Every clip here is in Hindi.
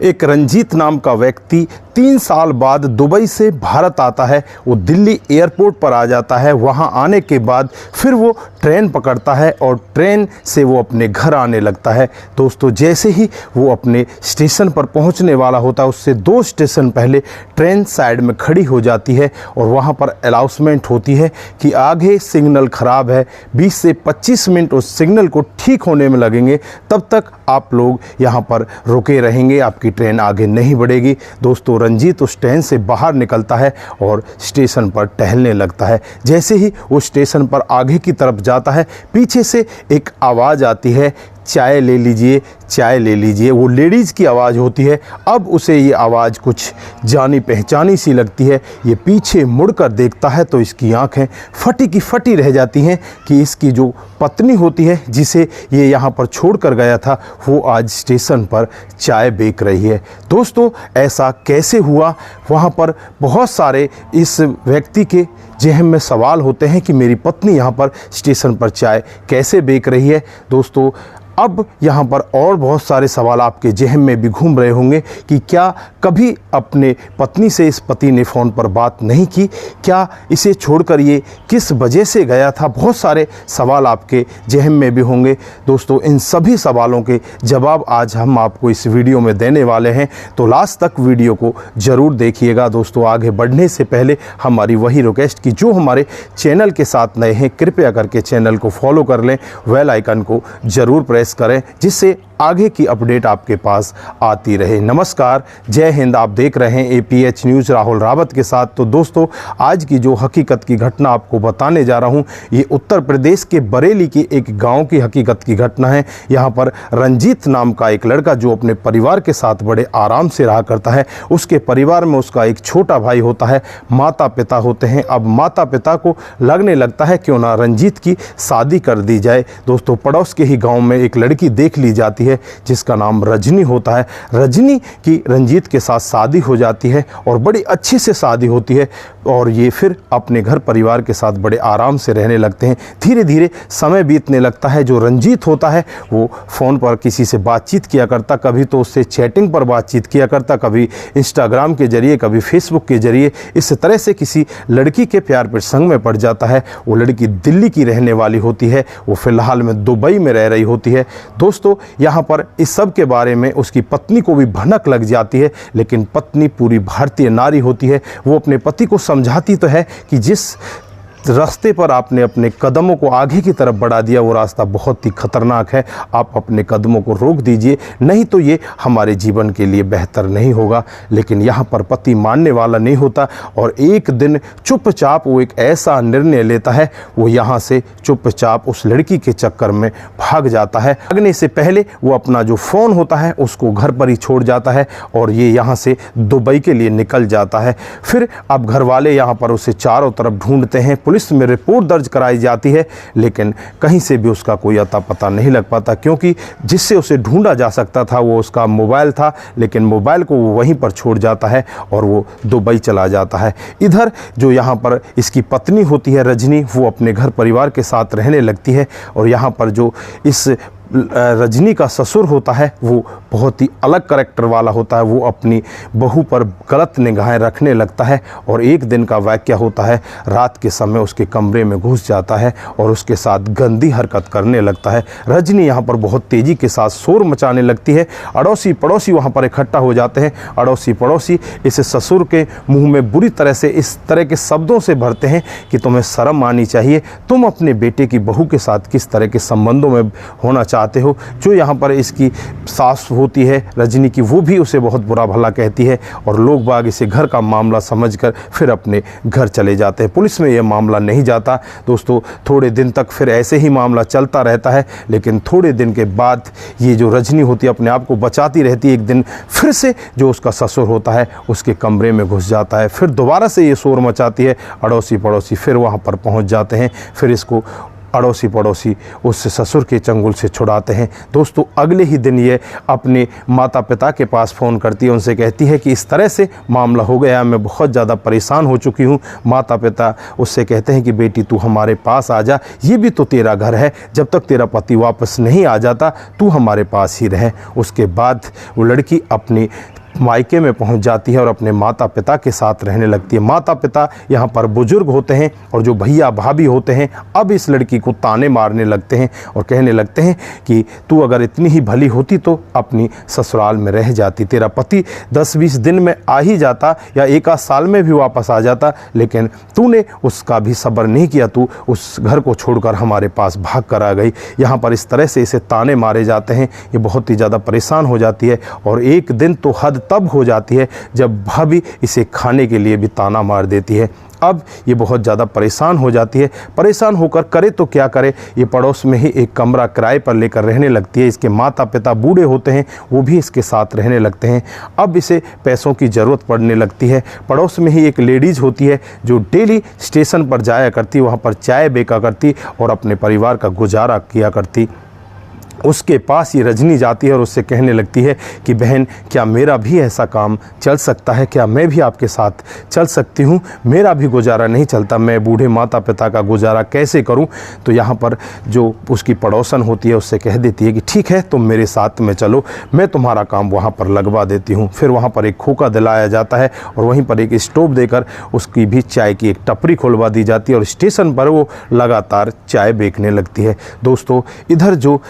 एक रंजीत नाम का व्यक्ति 3 साल बाद दुबई से भारत आता है। वो दिल्ली एयरपोर्ट पर आ जाता है। वहाँ आने के बाद फिर वो ट्रेन पकड़ता है और ट्रेन से वो अपने घर आने लगता है। दोस्तों, जैसे ही वो अपने स्टेशन पर पहुँचने वाला होता है, उससे 2 स्टेशन पहले ट्रेन साइड में खड़ी हो जाती है और वहाँ पर अनाउंसमेंट होती है कि आगे सिग्नल ख़राब है, 20 से 25 मिनट उस सिग्नल को ठीक होने में लगेंगे, तब तक आप लोग यहाँ पर रुके रहेंगे, आपकी ट्रेन आगे नहीं बढ़ेगी। दोस्तों, रंजीत उस ट्रेन से बाहर निकलता है और स्टेशन पर टहलने लगता है। जैसे ही वो स्टेशन पर आगे की तरफ जाता है, पीछे से एक आवाज़ आती है, चाय ले लीजिए, चाय ले लीजिए। वो लेडीज़ की आवाज़ होती है। अब उसे ये आवाज़ कुछ जानी पहचानी सी लगती है। ये पीछे मुड़कर देखता है तो इसकी आंखें फटी की फटी रह जाती हैं कि इसकी जो पत्नी होती है, जिसे ये यहाँ पर छोड़कर गया था, वो आज स्टेशन पर चाय बेच रही है। दोस्तों, ऐसा कैसे हुआ? वहाँ पर बहुत सारे इस व्यक्ति के ज़हन में सवाल होते हैं कि मेरी पत्नी यहाँ पर स्टेशन पर चाय कैसे बेच रही है। दोस्तों, अब यहाँ पर और बहुत सारे सवाल आपके ज़हन में भी घूम रहे होंगे कि क्या कभी अपने पत्नी से इस पति ने फ़ोन पर बात नहीं की? क्या इसे छोड़कर ये किस वजह से गया था? बहुत सारे सवाल आपके ज़हन में भी होंगे। दोस्तों, इन सभी सवालों के जवाब आज हम आपको इस वीडियो में देने वाले हैं, तो लास्ट तक वीडियो को ज़रूर देखिएगा। दोस्तों, आगे बढ़ने से पहले हमारी वही रिक्वेस्ट कि जो हमारे चैनल के साथ नए हैं, कृपया करके चैनल को फॉलो कर लें, बेल आइकन को ज़रूर प्रेस करें, जिससे आगे की अपडेट आपके पास आती रहे। नमस्कार, जय हिंद। आप देख रहे हैं APH न्यूज़ राहुल रावत के साथ। तो दोस्तों, आज की जो हकीकत की घटना आपको बताने जा रहा हूं, ये उत्तर प्रदेश के बरेली के एक गांव की हकीकत की घटना है। यहां पर रंजीत नाम का एक लड़का जो अपने परिवार के साथ बड़े आराम से रहा करता है। उसके परिवार में उसका एक छोटा भाई होता है, माता पिता होते हैं। अब माता पिता को लगने लगता है क्यों ना रंजीत की शादी कर दी जाए। दोस्तों, पड़ोस के ही गाँव में एक लड़की देख ली जाती है जिसका नाम रजनी होता है। रजनी की रंजीत के साथ शादी हो जाती है और बड़ी अच्छी से शादी होती है और ये फिर अपने घर परिवार के साथ बड़े आराम से रहने लगते हैं। धीरे धीरे समय बीतने लगता है। जो रंजीत होता है वो फ़ोन पर किसी से बातचीत किया करता, कभी तो उससे चैटिंग पर बातचीत किया करता, कभी इंस्टाग्राम के ज़रिए, कभी फेसबुक के ज़रिए। इस तरह से किसी लड़की के प्यार प्रसंग में पड़ जाता है। वो लड़की दिल्ली की रहने वाली होती है, वो फ़िलहाल में दुबई में रह रही होती है। दोस्तों, यहाँ पर इस सब के बारे में उसकी पत्नी को भी भनक लग जाती है, लेकिन पत्नी पूरी भारतीय नारी होती है। वो अपने पति को समझाती तो है कि जिस रास्ते पर आपने अपने कदमों को आगे की तरफ बढ़ा दिया, वो रास्ता बहुत ही खतरनाक है। आप अपने कदमों को रोक दीजिए, नहीं तो ये हमारे जीवन के लिए बेहतर नहीं होगा। लेकिन यहाँ पर पति मानने वाला नहीं होता और एक दिन चुपचाप वो एक ऐसा निर्णय लेता है, वो यहाँ से चुपचाप उस लड़की के चक्कर में भाग जाता है। भागने से पहले वो अपना जो फ़ोन होता है उसको घर पर ही छोड़ जाता है और ये यहाँ से दुबई के लिए निकल जाता है। फिर अब घर वाले यहाँ पर उसे चारों तरफ ढूंढते हैं। पुलिस में रिपोर्ट दर्ज कराई जाती है, लेकिन कहीं से भी उसका कोई अता पता नहीं लग पाता, क्योंकि जिससे उसे ढूंढा जा सकता था वो उसका मोबाइल था, लेकिन मोबाइल को वो वहीं पर छोड़ जाता है और वो दुबई चला जाता है। इधर जो यहाँ पर इसकी पत्नी होती है रजनी, वो अपने घर परिवार के साथ रहने लगती है और यहाँ पर जो इस रजनी का ससुर होता है वो बहुत ही अलग करैक्टर वाला होता है। वो अपनी बहू पर गलत निगाहें रखने लगता है और एक दिन का वाक़या होता है, रात के समय उसके कमरे में घुस जाता है और उसके साथ गंदी हरकत करने लगता है। रजनी यहाँ पर बहुत तेज़ी के साथ शोर मचाने लगती है। अड़ोसी पड़ोसी वहाँ पर इकट्ठा हो जाते हैं। अड़ोसी पड़ोसी इस ससुर के मुँह में बुरी तरह से इस तरह के शब्दों से भरते हैं कि तुम्हें शर्म आनी चाहिए, तुम अपने बेटे की बहू के साथ किस तरह के संबंधों में होना चाहते हो। जो यहाँ पर इसकी सास होती है रजनी की, वो भी उसे बहुत बुरा भला कहती है और लोग बाग इसे घर का मामला समझकर फिर अपने घर चले जाते हैं। पुलिस में यह मामला नहीं जाता। दोस्तों, थोड़े दिन तक फिर ऐसे ही मामला चलता रहता है, लेकिन थोड़े दिन के बाद ये जो रजनी होती है अपने आप को बचाती रहती है। एक दिन फिर से जो उसका ससुर होता है उसके कमरे में घुस जाता है। फिर दोबारा से ये शोर मचाती है। अड़ोसी पड़ोसी फिर वहाँ पर पहुँच जाते हैं। फिर इसको अड़ोसी पड़ोसी उस ससुर के चंगुल से छुड़ाते हैं। दोस्तों अगले ही दिन ये अपने माता पिता के पास फ़ोन करती है, उनसे कहती है कि इस तरह से मामला हो गया, मैं बहुत ज़्यादा परेशान हो चुकी हूँ। माता पिता उससे कहते हैं कि बेटी तू हमारे पास आ जा, ये भी तो तेरा घर है, जब तक तेरा पति वापस नहीं आ जाता तू हमारे पास ही रहे। उसके बाद वो लड़की अपनी मायके में पहुंच जाती है और अपने माता पिता के साथ रहने लगती है। माता पिता यहाँ पर बुजुर्ग होते हैं और जो भैया भाभी होते हैं अब इस लड़की को ताने मारने लगते हैं और कहने लगते हैं कि तू अगर इतनी ही भली होती तो अपनी ससुराल में रह जाती, तेरा पति 10-20 दिन में आ ही जाता या एक आध साल में भी वापस आ जाता, लेकिन तूने उसका भी सब्र नहीं किया, तू उस घर को छोड़कर हमारे पास भाग कर आ गई। यहाँ पर इस तरह से इसे ताने मारे जाते हैं। ये बहुत ही ज़्यादा परेशान हो जाती है और एक दिन तो हद तब हो जाती है जब भाभी इसे खाने के लिए भी ताना मार देती है। अब ये बहुत ज़्यादा परेशान हो जाती है। परेशान होकर करे तो क्या करे, ये पड़ोस में ही एक कमरा किराए पर लेकर रहने लगती है। इसके माता पिता बूढ़े होते हैं, वो भी इसके साथ रहने लगते हैं। अब इसे पैसों की ज़रूरत पड़ने लगती है। पड़ोस में ही एक लेडीज़ होती है जो डेली स्टेशन पर जाया करती, वहाँ पर चाय बेचा करती और अपने परिवार का गुजारा किया करती। उसके पास ये रजनी जाती है और उससे कहने लगती है कि बहन क्या मेरा भी ऐसा काम चल सकता है, क्या मैं भी आपके साथ चल सकती हूँ, मेरा भी गुजारा नहीं चलता, मैं बूढ़े माता पिता का गुजारा कैसे करूँ। तो यहाँ पर जो उसकी पड़ोसन होती है उससे कह देती है कि ठीक है तुम मेरे साथ में चलो, मैं तुम्हारा काम वहाँ पर लगवा देती हूँ। फिर वहाँ पर एक खोखा दिलाया जाता है और वहीं पर एक स्टोव देकर उसकी भी चाय की एक टपरी खुलवा दी जाती है और स्टेशन पर वो लगातार चाय बेचने लगती है। दोस्तों इधर जो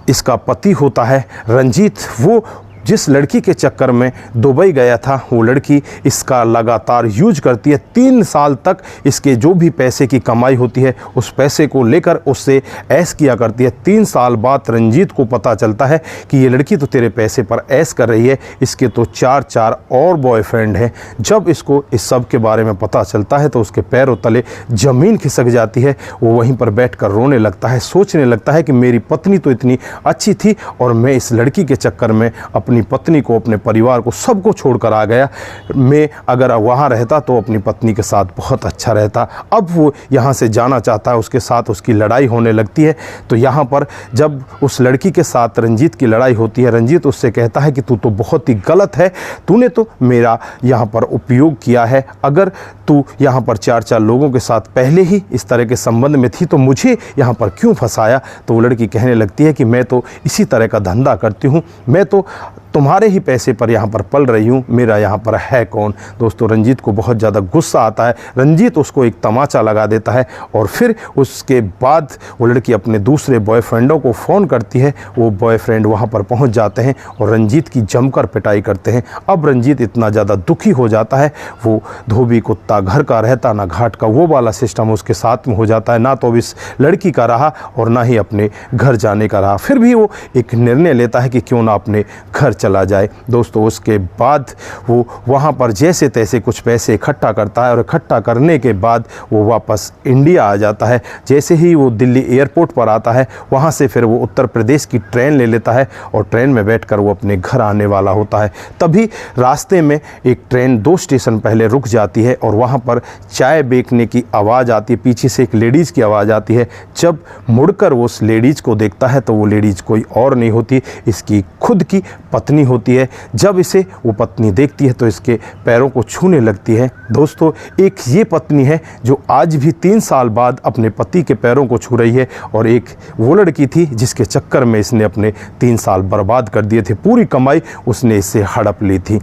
इसका पति होता है रंजीत, वो जिस लड़की के चक्कर में दुबई गया था वो लड़की इसका लगातार यूज करती है। 3 साल तक इसके जो भी पैसे की कमाई होती है उस पैसे को लेकर उससे ऐश किया करती है। 3 साल बाद रंजीत को पता चलता है कि ये लड़की तो तेरे पैसे पर ऐश कर रही है, इसके तो 4 और बॉयफ्रेंड हैं। जब इसको इस सब के बारे में पता चलता है तो उसके पैरों तले ज़मीन खिसक जाती है। वो वहीं पर बैठकर रोने लगता है, सोचने लगता है कि मेरी पत्नी तो इतनी अच्छी थी और मैं इस लड़की के चक्कर में अपनी पत्नी को, अपने परिवार को, सबको छोड़कर आ गया। मैं अगर वहाँ रहता तो अपनी पत्नी के साथ बहुत अच्छा रहता। अब वो यहाँ से जाना चाहता है, उसके साथ उसकी लड़ाई होने लगती है। तो यहाँ पर जब उस लड़की के साथ रंजीत की लड़ाई होती है, रंजीत उससे कहता है कि तू तो बहुत ही गलत है, तूने तो मेरा यहाँ पर उपयोग किया है। अगर तू यहाँ पर 4 लोगों के साथ पहले ही इस तरह के संबंध में थी तो मुझे यहाँ पर क्यों फंसाया। तो वो लड़की कहने लगती है कि मैं तो इसी तरह का धंधा करती हूँ, मैं तो तुम्हारे ही पैसे पर यहाँ पर पल रही हूँ, मेरा यहाँ पर है कौन। दोस्तों रंजीत को बहुत ज़्यादा गुस्सा आता है। रंजीत उसको एक तमाचा लगा देता है और फिर उसके बाद वो लड़की अपने दूसरे बॉयफ्रेंडों को फ़ोन करती है। वो बॉयफ्रेंड वहाँ पर पहुँच जाते हैं और रंजीत की जमकर पिटाई करते हैं। अब रंजीत इतना ज़्यादा दुखी हो जाता है, वो धोबी कुत्ता घर का रहता ना घाट का, वो वाला सिस्टम उसके साथ में हो जाता है। ना तो इस लड़की का रहा और ना ही अपने घर जाने का रहा। फिर भी वो एक निर्णय लेता है कि क्यों ना अपने घर चला जाए। दोस्तों उसके बाद वो वहाँ पर जैसे तैसे कुछ पैसे इकट्ठा करता है और इकट्ठा करने के बाद वो वापस इंडिया आ जाता है। जैसे ही वो दिल्ली एयरपोर्ट पर आता है वहाँ से फिर वो उत्तर प्रदेश की ट्रेन ले लेता है और ट्रेन में बैठकर वो अपने घर आने वाला होता है। तभी रास्ते में एक ट्रेन 2 स्टेशन पहले रुक जाती है और वहाँ पर चाय बेचने की आवाज़ आती है, पीछे से एक लेडीज़ की आवाज़ आती है। जब मुड़कर वो उस लेडीज़ को देखता है तो वो लेडीज़ कोई और नहीं होती, इसकी खुद की पत्नी होती है। जब इसे वो पत्नी देखती है तो इसके पैरों को छूने लगती है। दोस्तों एक ये पत्नी है जो आज भी 3 साल बाद अपने पति के पैरों को छू रही है और एक वो लड़की थी जिसके चक्कर में इसने अपने 3 साल बर्बाद कर दिए थे, पूरी कमाई उसने इससे हड़प ली थी।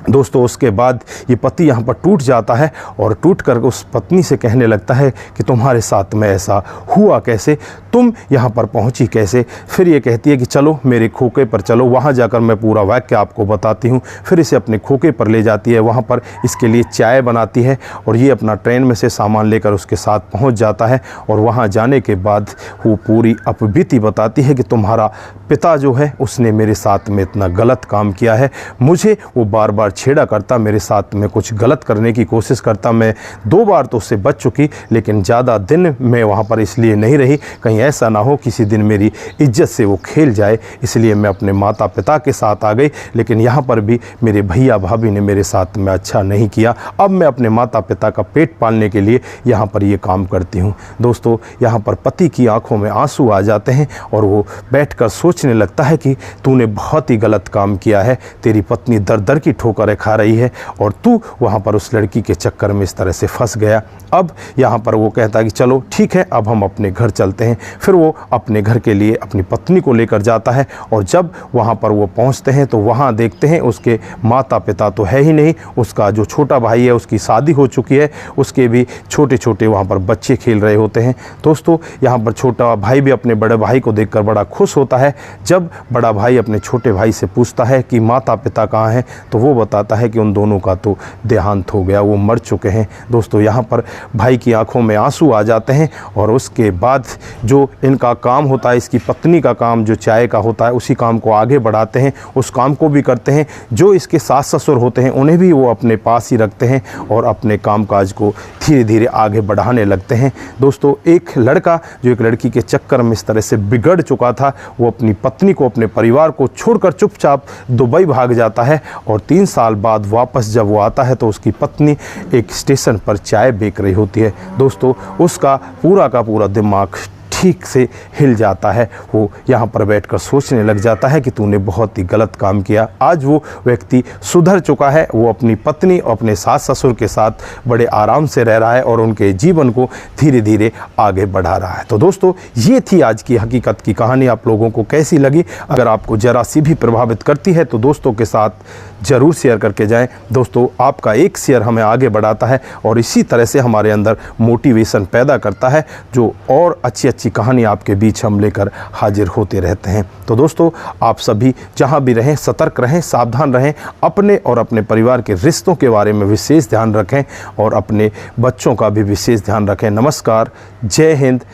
दोस्तों उसके बाद ये पति यहाँ पर टूट जाता है और टूट कर उस पत्नी से कहने लगता है कि तुम्हारे साथ में ऐसा हुआ कैसे, तुम यहाँ पर पहुँची कैसे। फिर ये कहती है कि चलो मेरे खोखे पर चलो, वहाँ जाकर मैं पूरा वाक्य आपको बताती हूँ। फिर इसे अपने खोखे पर ले जाती है, वहाँ पर इसके लिए चाय बनाती है और ये अपना ट्रेन में से सामान लेकर उसके साथ पहुँच जाता है। और वहाँ जाने के बाद वो पूरी अपबीती बताती है कि तुम्हारा पिता जो है उसने मेरे साथ में इतना गलत काम किया है, मुझे वो बार बार छेड़ा करता, मेरे साथ में कुछ गलत करने की कोशिश करता। मैं 2 बार तो उससे बच चुकी, लेकिन ज़्यादा दिन मैं वहाँ पर इसलिए नहीं रही, कहीं ऐसा ना हो किसी दिन मेरी इज्जत से वो खेल जाए, इसलिए मैं अपने माता पिता के साथ आ गई। लेकिन यहाँ पर भी मेरे भैया भाभी ने मेरे साथ में अच्छा नहीं किया। अब मैं अपने माता पिता का पेट पालने के लिए यहाँ पर ये काम करती हूँ। दोस्तों, यहाँ पर पति की आंखों में आंसू आ जाते हैं और वो बैठकर सोचने लगता है कि तूने बहुत ही गलत काम किया है। तेरी पत्नी दर दर की ठोकरें खा रही है और तू वहाँ पर उस लड़की के चक्कर में इस तरह से फंस गया। अब यहाँ पर वो कहता है कि चलो ठीक है, अब हम अपने घर चलते हैं। फिर वो अपने घर के लिए अपनी पत्नी को लेकर जाता है और जब वहाँ पर वो पहुँचते हैं तो वहाँ देखते हैं उसके माता पिता तो है ही नहीं। उसका जो छोटा भाई है उसकी शादी हो चुकी है, उसके भी छोटे छोटे वहाँ पर बच्चे खेल रहे होते हैं। दोस्तों, यहाँ पर छोटा भाई भी अपने बड़े भाई को देखकर बड़ा खुश होता है। जब बड़ा भाई अपने छोटे भाई से पूछता है कि माता पिता कहाँ हैं, तो वो बताता है कि उन दोनों का तो देहांत हो गया, वो मर चुके हैं। दोस्तों, यहाँ पर भाई की आंखों में आंसू आ जाते हैं और उसके बाद जो इनका काम होता है, इसकी पत्नी का काम जो चाय का होता है, उसी काम को आगे बढ़ाते हैं, उस काम को भी करते हैं। जो इसके सास ससुर होते हैं उन्हें भी वो अपने पास ही रखते हैं और अपने कामकाज को धीरे धीरे आगे बढ़ाने लगते हैं। दोस्तों, एक लड़का जो एक लड़की के चक्कर में इस तरह से बिगड़ चुका था, वो अपनी पत्नी को, अपने परिवार को छोड़कर चुपचाप दुबई भाग जाता है और 3 साल बाद वापस जब वो आता है तो उसकी पत्नी एक स्टेशन पर चाय बेच रही होती है। दोस्तों, उसका पूरा का पूरा दिमाग ठीक से हिल जाता है। वो यहाँ पर बैठकर सोचने लग जाता है कि तूने बहुत ही गलत काम किया। आज वो व्यक्ति सुधर चुका है, वो अपनी पत्नी और अपने सास ससुर के साथ बड़े आराम से रह रहा है और उनके जीवन को धीरे धीरे आगे बढ़ा रहा है। तो दोस्तों, ये थी आज की हकीकत की कहानी। आप लोगों को कैसी लगी? अगर आपको ज़रा सी भी प्रभावित करती है तो दोस्तों के साथ ज़रूर शेयर करके जाएं। दोस्तों, आपका एक शेयर हमें आगे बढ़ाता है और इसी तरह से हमारे अंदर मोटिवेशन पैदा करता है, जो और अच्छी अच्छी कहानी आपके बीच हम लेकर हाजिर होते रहते हैं। तो दोस्तों, आप सभी जहां भी रहें सतर्क रहें, सावधान रहें, अपने और अपने परिवार के रिश्तों के बारे में विशेष ध्यान रखें और अपने बच्चों का भी विशेष ध्यान रखें। नमस्कार, जय हिंद,